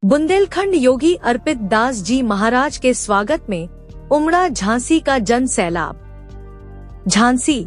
बुंदेलखंड योगी अर्पित दास जी महाराज के स्वागत में उमड़ा झांसी का जन सैलाब। झांसी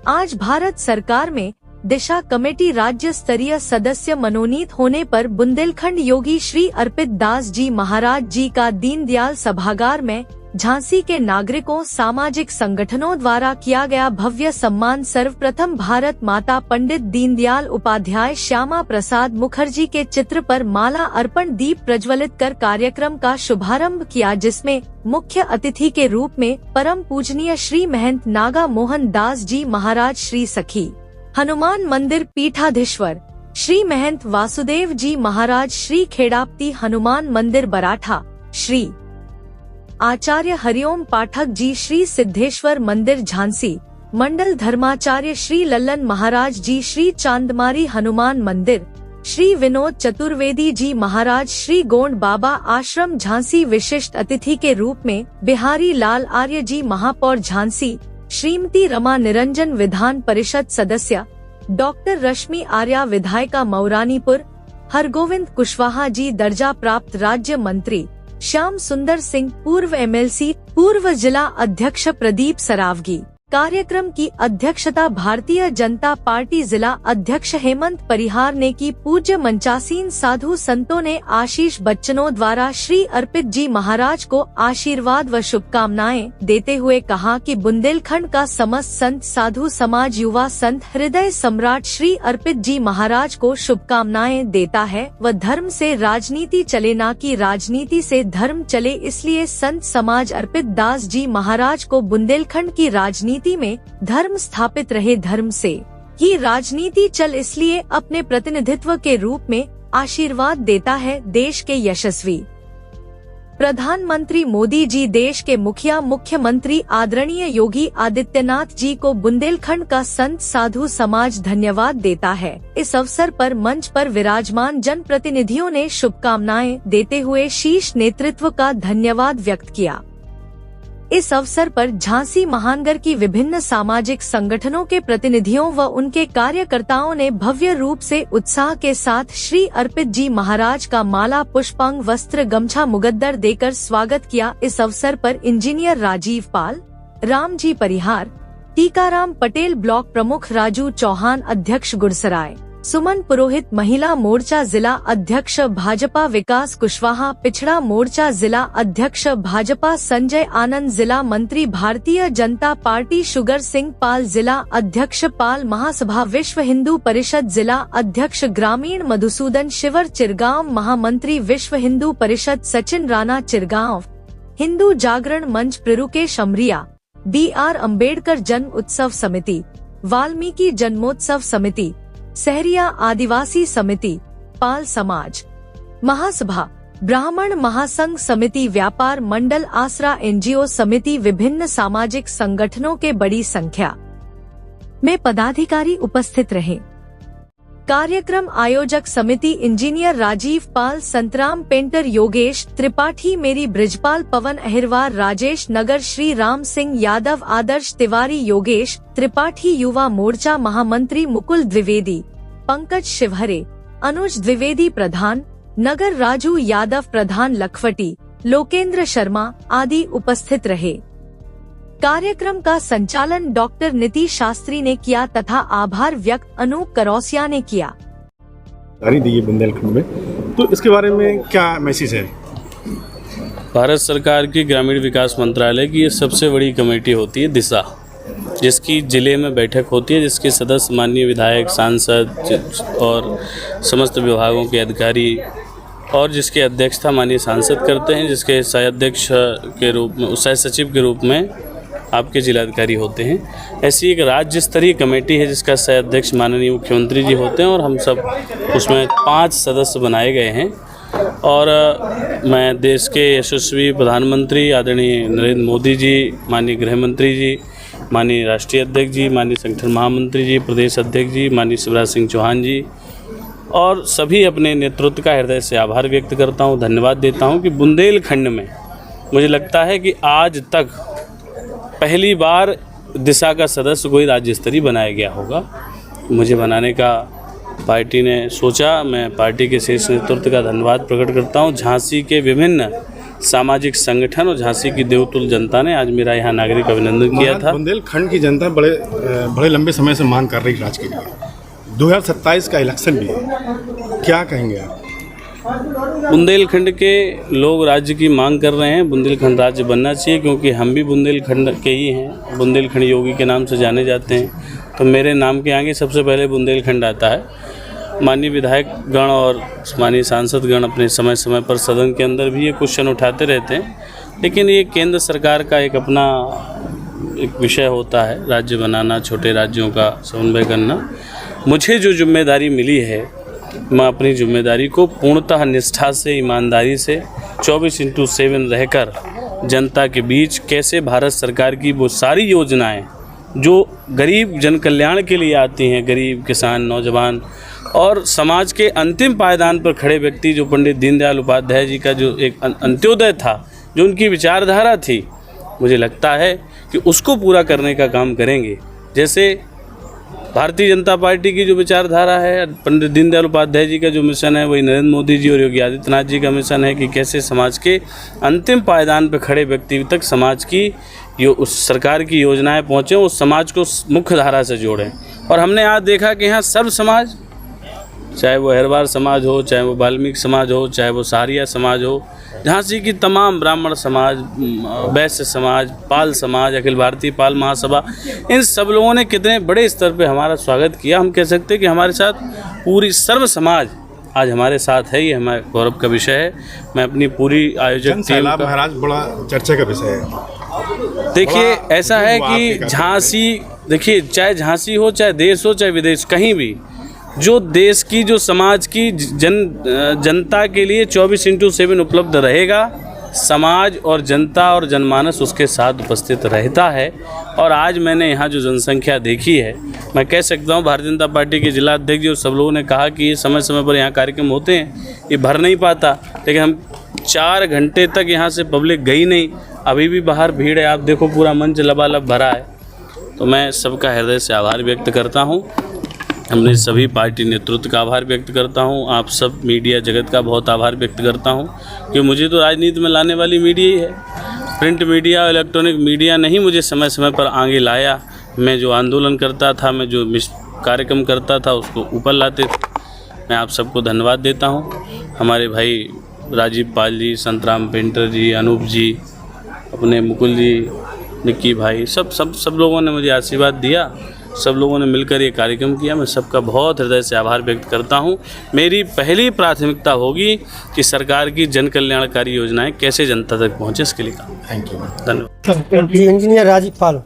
आज भारत सरकार में दिशा कमेटी राज्य स्तरीय सदस्य मनोनीत होने पर बुंदेलखंड योगी श्री अर्पित दास जी महाराज जी का दीनदयाल सभागार में झांसी के नागरिकों सामाजिक संगठनों द्वारा किया गया भव्य सम्मान सर्वप्रथम भारत माता पंडित दीनदयाल उपाध्याय श्यामा प्रसाद मुखर्जी के चित्र पर माला अर्पण दीप प्रज्वलित कर कार्यक्रम का शुभारंभ किया, जिसमें मुख्य अतिथि के रूप में परम पूजनीय श्री महंत नागा मोहन दास जी महाराज श्री सखी हनुमान मंदिर पीठाधीश्वर श्री महंत वासुदेव जी महाराज श्री खेड़ापति हनुमान मंदिर बराठा श्री आचार्य हरिओम पाठक जी श्री सिद्धेश्वर मंदिर झांसी मंडल धर्माचार्य श्री लल्लन महाराज जी श्री चांदमारी हनुमान मंदिर श्री विनोद चतुर्वेदी जी महाराज श्री गोंड बाबा आश्रम झांसी विशिष्ट अतिथि के रूप में बिहारी लाल आर्य जी महापौर झांसी श्रीमती रमा निरंजन विधान परिषद सदस्य डॉक्टर रश्मि आर्या विधायिका मौरानीपुर हरगोविंद कुशवाहा जी दर्जा प्राप्त राज्य मंत्री श्याम सुंदर सिंह पूर्व एमएलसी पूर्व जिला अध्यक्ष प्रदीप सरावगी। कार्यक्रम की अध्यक्षता भारतीय जनता पार्टी जिला अध्यक्ष हेमंत परिहार ने की। पूज्य मंचासीन साधु संतों ने आशीष बच्चनों द्वारा श्री अर्पित जी महाराज को आशीर्वाद व शुभकामनाएं देते हुए कहा कि बुंदेलखंड का समस्त संत साधु समाज युवा संत हृदय सम्राट श्री अर्पित जी महाराज को शुभकामनाएं देता है व धर्म से राजनीति चले, न कि राजनीति से धर्म चले। इसलिए संत समाज अर्पित दास जी महाराज को बुंदेलखंड की राजनीति में धर्म स्थापित रहे, धर्म से ही राजनीति चल, इसलिए अपने प्रतिनिधित्व के रूप में आशीर्वाद देता है। देश के यशस्वी प्रधानमंत्री मोदी जी, देश के मुख्यमंत्री आदरणीय योगी आदित्यनाथ जी को बुंदेलखंड का संत साधु समाज धन्यवाद देता है। इस अवसर पर मंच पर विराजमान जन प्रतिनिधियों ने शुभकामनाएं देते हुए शीर्ष नेतृत्व का धन्यवाद व्यक्त किया। इस अवसर पर झांसी महानगर की विभिन्न सामाजिक संगठनों के प्रतिनिधियों व उनके कार्यकर्ताओं ने भव्य रूप से उत्साह के साथ श्री अर्पित जी महाराज का माला पुष्पांग वस्त्र गमछा मुगद्दर देकर स्वागत किया। इस अवसर पर इंजीनियर राजीव पाल, रामजी परिहार, टीकाराम पटेल ब्लॉक प्रमुख राजू चौहान अध्यक्ष गुड़सराय, सुमन पुरोहित महिला मोर्चा जिला अध्यक्ष भाजपा विकास कुशवाहा, पिछड़ा मोर्चा जिला अध्यक्ष भाजपा संजय आनंद, जिला मंत्री भारतीय जनता पार्टी शुगर सिंह पाल, जिला अध्यक्ष पाल महासभा विश्व हिंदू परिषद जिला अध्यक्ष ग्रामीण मधुसूदन शिवर चिरगांव, महामंत्री विश्व हिंदू परिषद सचिन राणा चिरगांव, हिंदू जागरण मंच प्रिरुकेश अमरिया, BR अम्बेडकर जन्म उत्सव समिति, वाल्मीकि जन्मोत्सव समिति, सहरिया आदिवासी समिति, पाल समाज महासभा, ब्राह्मण महासंघ समिति, व्यापार मंडल, आसरा NGO समिति, विभिन्न सामाजिक संगठनों के बड़ी संख्या में पदाधिकारी उपस्थित रहे। कार्यक्रम आयोजक समिति इंजीनियर राजीव पाल, संतराम पेंटर, योगेश त्रिपाठी, मेरी ब्रिजपाल, पवन अहिरवार, राजेश नगर, श्री राम सिंह यादव, आदर्श तिवारी, योगेश त्रिपाठी, युवा मोर्चा महामंत्री मुकुल द्विवेदी, पंकज शिवहरे, अनुज द्विवेदी प्रधान, नगर राजू यादव प्रधान, लखवटी लोकेंद्र शर्मा आदि उपस्थित रहे। कार्यक्रम का संचालन डॉक्टर नीतीश शास्त्री ने किया तथा आभार व्यक्त अनूप करौसिया ने किया। दी बुंदेलखंड में, तो इसके बारे में क्या मैसेज है? भारत सरकार की ग्रामीण विकास मंत्रालय की ये सबसे बड़ी कमेटी होती है दिशा, जिसकी जिले में बैठक होती है, जिसके सदस्य माननीय विधायक, सांसद और समस्त विभागों के अधिकारी और जिसके अध्यक्षता माननीय सांसद करते हैं, जिसके सह अध्यक्ष के रूप में, सह सचिव के रूप में आपके जिलाधिकारी होते हैं। ऐसी एक राज्य स्तरीय कमेटी है जिसका सह अध्यक्ष माननीय मुख्यमंत्री जी होते हैं और हम सब उसमें 5 सदस्य बनाए गए हैं। और मैं देश के यशस्वी प्रधानमंत्री आदरणीय नरेंद्र मोदी जी, माननीय गृह मंत्री जी, माननीय राष्ट्रीय अध्यक्ष जी, माननीय संगठन महामंत्री जी, प्रदेश अध्यक्ष जी, माननीय शिवराज सिंह चौहान जी और सभी अपने नेतृत्व का हृदय से आभार व्यक्त करता हूं, धन्यवाद देता हूं कि बुंदेलखंड में मुझे लगता है कि आज तक पहली बार दिशा का सदस्य कोई राज्य स्तरीय बनाया गया होगा। मुझे बनाने का पार्टी ने सोचा, मैं पार्टी के शीर्ष नेतृत्व का धन्यवाद प्रकट करता हूँ। झांसी के विभिन्न सामाजिक संगठन और झांसी की देवतुल्य जनता ने आज मेरा यहाँ नागरिक अभिनंदन किया था। बुंदेलखंड की जनता बड़े लंबे समय से मांग कर रही है राज्य के लिए। 2027 का इलेक्शन भी है, क्या कहेंगे आप? बुंदेलखंड के लोग राज्य की मांग कर रहे हैं। बुंदेलखंड राज्य बनना चाहिए, क्योंकि हम भी बुंदेलखंड के ही हैं। बुंदेलखंड योगी के नाम से जाने जाते हैं, तो मेरे नाम के आगे सबसे पहले बुंदेलखंड आता है। माननीय विधायक गण और माननीय सांसद गण अपने समय समय पर सदन के अंदर भी ये क्वेश्चन उठाते रहते हैं, लेकिन ये केंद्र सरकार का एक अपना एक विषय होता है, राज्य बनाना, छोटे राज्यों का समन्वय करना। मुझे जो जिम्मेदारी मिली है, मैं अपनी जिम्मेदारी को पूर्णतः निष्ठा से, ईमानदारी से 24/7 रहकर जनता के बीच कैसे भारत सरकार की वो सारी योजनाएं जो गरीब जन कल्याण के लिए आती हैं, गरीब, किसान, नौजवान और समाज के अंतिम पायदान पर खड़े व्यक्ति, जो पंडित दीनदयाल उपाध्याय जी का जो एक अंत्योदय था, जो उनकी विचारधारा थी, मुझे लगता है कि उसको पूरा करने का काम करेंगे। जैसे भारतीय जनता पार्टी की जो विचारधारा है, पंडित दीनदयाल उपाध्याय जी का जो मिशन है, वही नरेंद्र मोदी जी और योगी आदित्यनाथ जी का मिशन है कि कैसे समाज के अंतिम पायदान पर खड़े व्यक्ति तक समाज की उस सरकार की योजनाएं पहुँचें, उस समाज को मुख्य धारा से जोड़ें। और हमने आज देखा कि यहाँ सर्व समाज, चाहे वो हेरवार समाज हो, चाहे वो वाल्मीकि समाज हो, चाहे वो सहारिया समाज हो, झांसी की तमाम ब्राह्मण समाज, वैश्य समाज, पाल समाज, अखिल भारतीय पाल महासभा, इन सब लोगों ने कितने बड़े स्तर पे हमारा स्वागत किया। हम कह सकते हैं कि हमारे साथ पूरी सर्व समाज आज हमारे साथ है। ये हमारे गौरव का विषय है। मैं अपनी पूरी आयोजक टीम का, महाराज बड़ा चर्चा का विषय है। देखिए, ऐसा है कि झांसी, देखिए, चाहे झांसी हो, चाहे देश हो, चाहे विदेश, कहीं भी जो देश की, जो समाज की जनता के लिए 24/7 उपलब्ध रहेगा, समाज और जनता और जनमानस उसके साथ उपस्थित रहता है। और आज मैंने यहाँ जो जनसंख्या देखी है, मैं कह सकता हूँ भारतीय जनता पार्टी के जिला अध्यक्ष जो सब लोगों ने कहा कि ये समय समय पर यहाँ कार्यक्रम होते हैं, ये भर नहीं पाता, लेकिन हम 4 घंटे तक यहाँ से पब्लिक गई नहीं, अभी भी बाहर भीड़ है। आप देखो पूरा मंच लबालब भरा है। तो मैं सबका हृदय से आभार व्यक्त करता हूँ। हमने सभी पार्टी नेतृत्व का आभार व्यक्त करता हूँ। आप सब मीडिया जगत का बहुत आभार व्यक्त करता हूँ, कि मुझे तो राजनीति में लाने वाली मीडिया ही है। प्रिंट मीडिया, इलेक्ट्रॉनिक मीडिया नहीं मुझे समय समय पर आगे लाया। मैं जो आंदोलन करता था, मैं जो कार्यक्रम करता था, उसको ऊपर लाते थे। मैं आप सबको धन्यवाद देता हूँ। हमारे भाई राजीव पाल जी, संतराम पेंटर जी, अनूप जी, अपने मुकुल जी, निक्की भाई, सब लोगों ने मुझे आशीर्वाद दिया। सब लोगों ने मिलकर ये कार्यक्रम किया। मैं सबका बहुत हृदय से आभार व्यक्त करता हूँ। मेरी पहली प्राथमिकता होगी कि सरकार की जन कल्याणकारी योजनाएं कैसे जनता तक पहुँचे, इसके लिए काम। थैंक यू, धन्यवाद। इंजीनियर राजीव पाल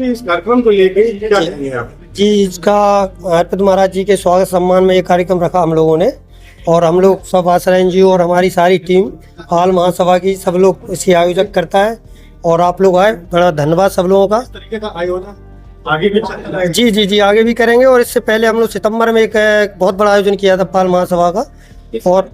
इस कार्यक्रम को लेकर क्या कहेंगे आप? जी, इसका अर्पित महाराज जी के स्वागत सम्मान में ये कार्यक्रम रखा हम लोगों ने, और हम लोग सब आसरा एनजीओ और हमारी सारी टीम पाल महासभा की सब लोग इसकी आयोजक करता है, और आप लोग आए, बड़ा धन्यवाद सब लोगों का। इस तरीके का आयोजन आगे भी चलता है? जी आगे भी करेंगे। और इससे पहले हम लोग सितंबर में एक बहुत बड़ा आयोजन किया था पाल महासभा का। और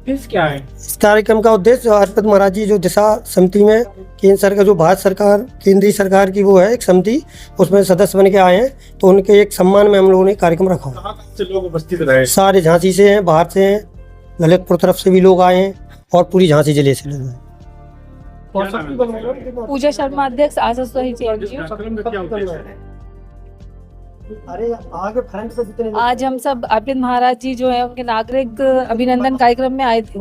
क्या है इस कार्यक्रम का उद्देश्य, अर्पित महाराज जी जो दिशा समिति में केंद्र सरकार, जो भारत सरकार, केंद्रीय सरकार की वो है एक समिति, उसमें सदस्य बन के आए हैं, तो उनके एक सम्मान में हम लोगों ने कार्यक्रम रखा। कहाँ से लोग उपस्थित रहे? सारे झांसी से हैं, बाहर से हैं, ललितपुर तरफ से भी लोग आए हैं, और पूरी झांसी जिले से लोग आए। पूजा शर्मा, अध्यक्ष आशा सोसाइटी एनजीओ। अरे आगे फ्रंट से जितने आज हम सब अर्पित महाराज जी जो है उनके नागरिक अभिनंदन कार्यक्रम में आए थे,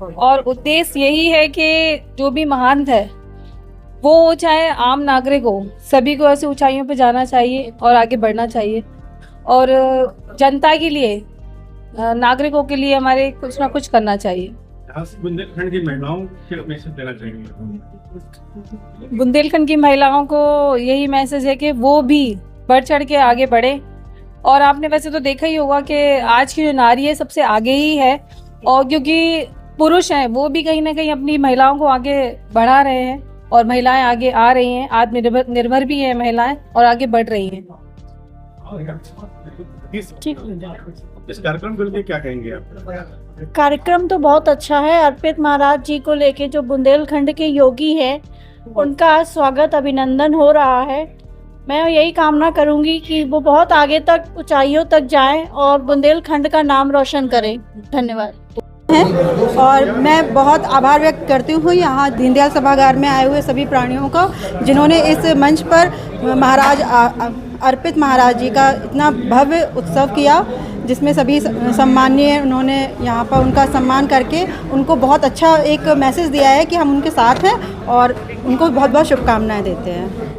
और उद्देश्य यही है कि जो भी महान है वो चाहे आम नागरिक हो, सभी को ऐसे ऊंचाइयों पे जाना चाहिए और आगे बढ़ना चाहिए, और जनता के लिए, नागरिकों के लिए हमारे कुछ ना कुछ करना चाहिए। बुंदेलखंड की महिलाओं को मैसेज देना चाहिए? बुंदेलखंड की महिलाओं को यही मैसेज है कि वो भी बढ़ चढ़ के आगे बढ़े। और आपने वैसे तो देखा ही होगा कि आज की जो नारी है सबसे आगे ही है, और क्योंकि पुरुष हैं वो भी कहीं ना कहीं अपनी महिलाओं को आगे बढ़ा रहे हैं, और महिलाएं आगे आ रही हैं, आत्मनिर्भर भी है महिलाएं, और आगे बढ़ रही हैं। इस कार्यक्रम को लेकर क्या कहेंगे आप? कार्यक्रम तो बहुत अच्छा है। अर्पित महाराज जी को लेके जो बुंदेलखंड के योगी है उनका स्वागत अभिनंदन हो रहा है। मैं यही कामना करूंगी कि वो बहुत आगे तक ऊंचाइयों तक जाएं और बुंदेलखंड का नाम रोशन करें। धन्यवाद। और मैं बहुत आभार व्यक्त करती हूँ यहाँ दीनदयाल सभागार में आए हुए सभी प्राणियों का, जिन्होंने इस मंच पर महाराज अर्पित महाराज जी का इतना भव्य उत्सव किया, जिसमें सभी सम्माननीय उन्होंने यहाँ पर उनका सम्मान करके उनको बहुत अच्छा एक मैसेज दिया है कि हम उनके साथ हैं और उनको बहुत बहुत शुभकामनाएं देते हैं।